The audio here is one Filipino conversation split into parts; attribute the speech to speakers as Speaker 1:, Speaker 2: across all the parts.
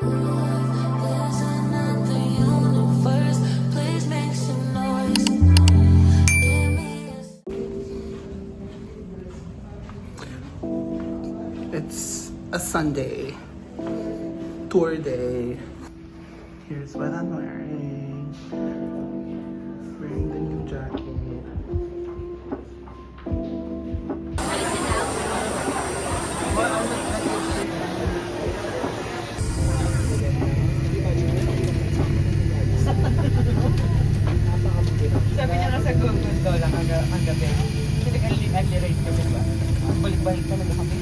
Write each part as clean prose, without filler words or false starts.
Speaker 1: There's another universe. Please make some noise. Give me a
Speaker 2: It's a Sunday tour day. Here's what I'm wearing. Wearing the new jacket.
Speaker 3: Sabi niya nga sa Google daw lang ang gabi. Kasi nag-rate kami ba? Balik-balik talaga kami.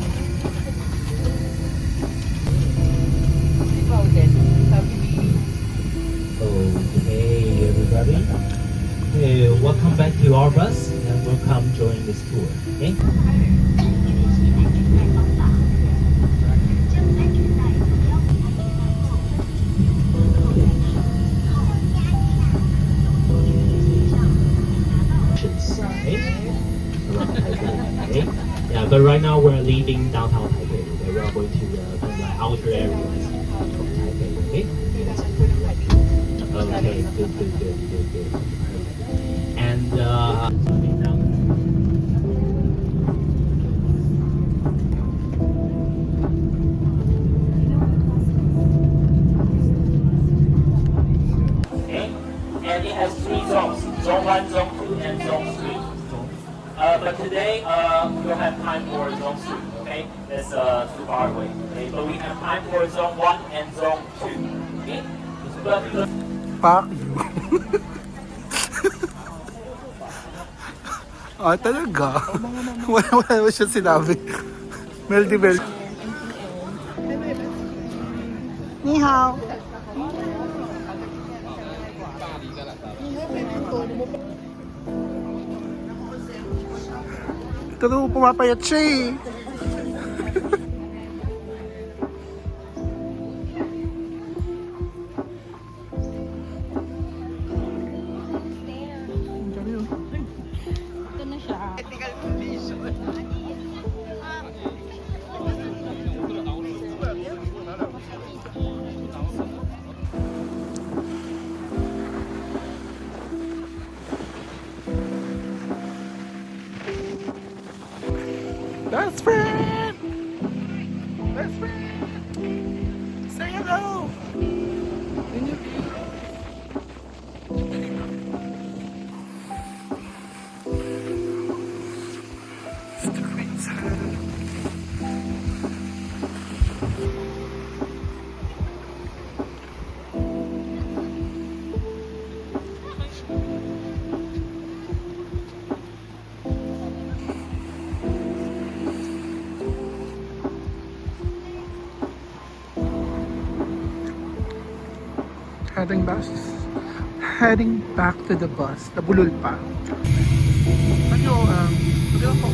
Speaker 3: Hindi ba ulit? Sabi ni...
Speaker 4: Okay, everybody. Welcome back to our bus and welcome join this tour. Okay. Okay. Around Taipei. Okay. Yeah, but right now we're leaving downtown Taipei. Okay? We are going to kind of like outer areas of Taipei. Okay. Okay, good. And okay, and it has 3 zones: Zone 1, Zone 2, and Zone 3. But today we don't have time for Zone 3. Okay, that's too far away. Okay, but we have time for Zone 1 and Zone 2. Okay, but
Speaker 2: Fuck you. Ah, talaga? Wala siya sinabi. Meldy Bell. Ni hao. Pero pumapayat siya eh.
Speaker 5: Ito na siya.
Speaker 2: Best friend! Best friend! Say hello! Heading back to the bus. Nabulol pa. Ano, ako.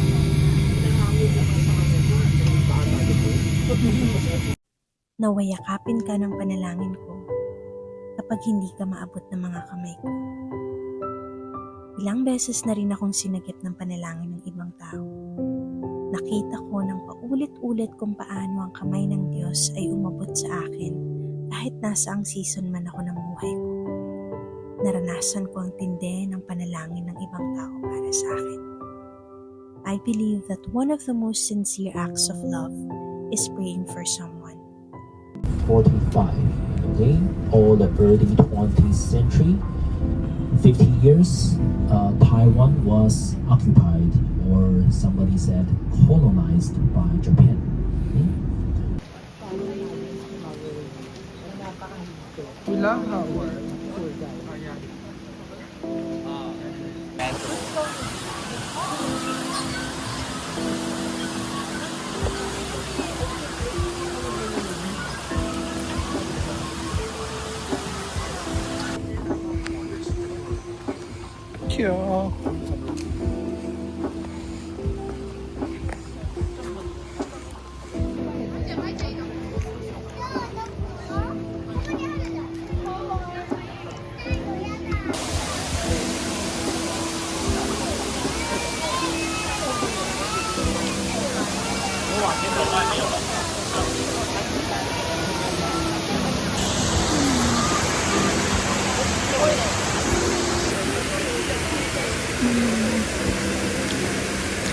Speaker 6: Naway yakapin ka ng panalangin ko kapag hindi ka maabot ng mga kamay ko. Ilang beses na rin akong sinagip ng panalangin ng ibang tao. Nakita ko ng paulit-ulit kung paano ang kamay ng Diyos ay umabot sa akin kahit nasa ang season man ako ng buhay ko. Naranasan ko ang tindi ng panalangin ng ibang tao para sa akin. I believe that one of the most sincere acts of love is praying for someone.
Speaker 4: 45, okay, all the early 20th century, 50 years, Taiwan was occupied, or somebody said colonized by Japan. Okay?
Speaker 2: Wala, Howard. Cute.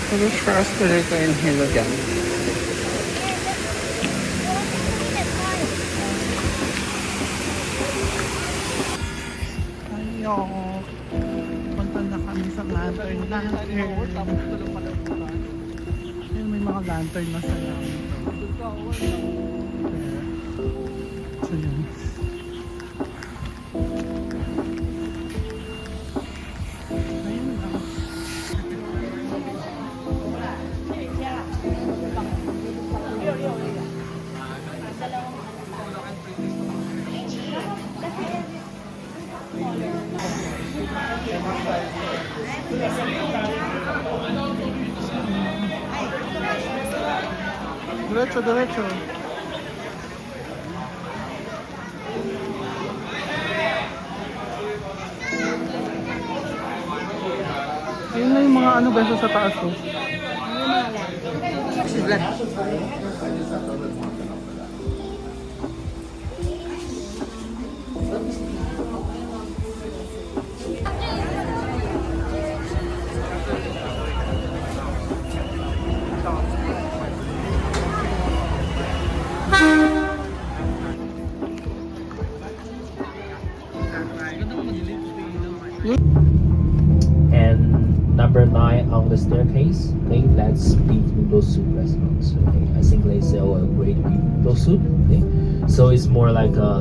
Speaker 2: I wish for us to return here again. Ayo. Punta na kami sa lantern natin. Ayun, may mga lantern na sa langit. So yun. Ayun lang. Diretso, diretso. Ayun na yung mga ano beso sa taas oh.
Speaker 4: And number 9 on the staircase. Okay, let's eat noodle soup restaurants. Okay, I think they sell a great noodle soup. Okay, so it's more like a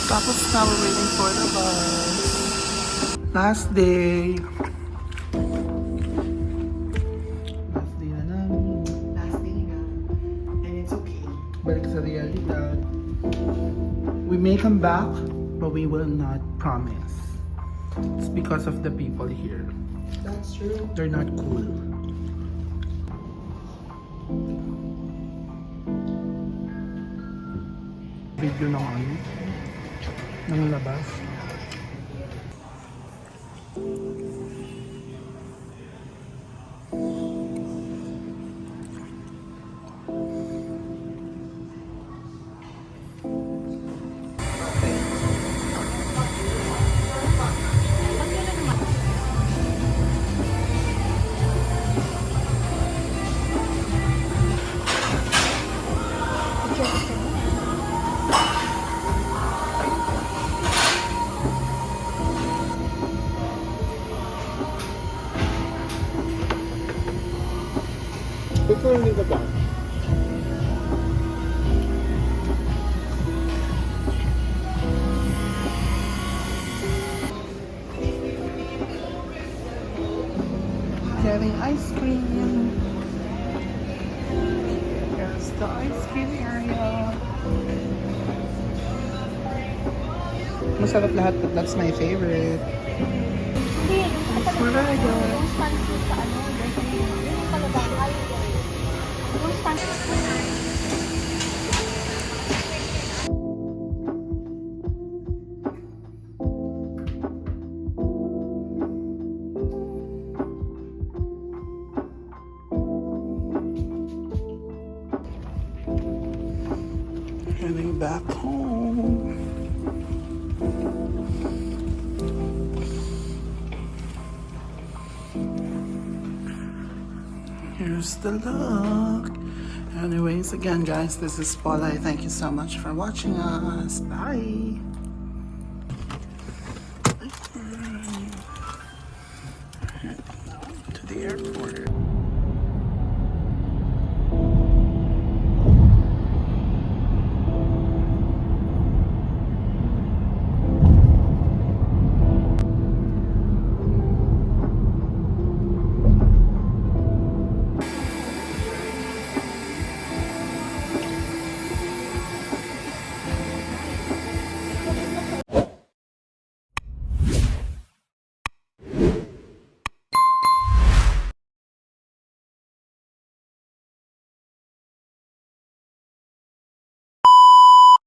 Speaker 2: Tapos now we're waiting for the bus. Last day. Last day na namin.
Speaker 5: Last day na. And it's okay.
Speaker 2: Balik sa realidad. We may come back, but we will not promise. It's because of the people here.
Speaker 5: That's true.
Speaker 2: They're not cool. Video ng ano? Ng labas. Preferably the back. Getting ice cream. Here's the ice cream area. Masarap lahat, but that's my favorite. Maraga. Heading back home. Here's the look. Anyways, again guys, this is Paula. Thank you so much for watching us. Bye.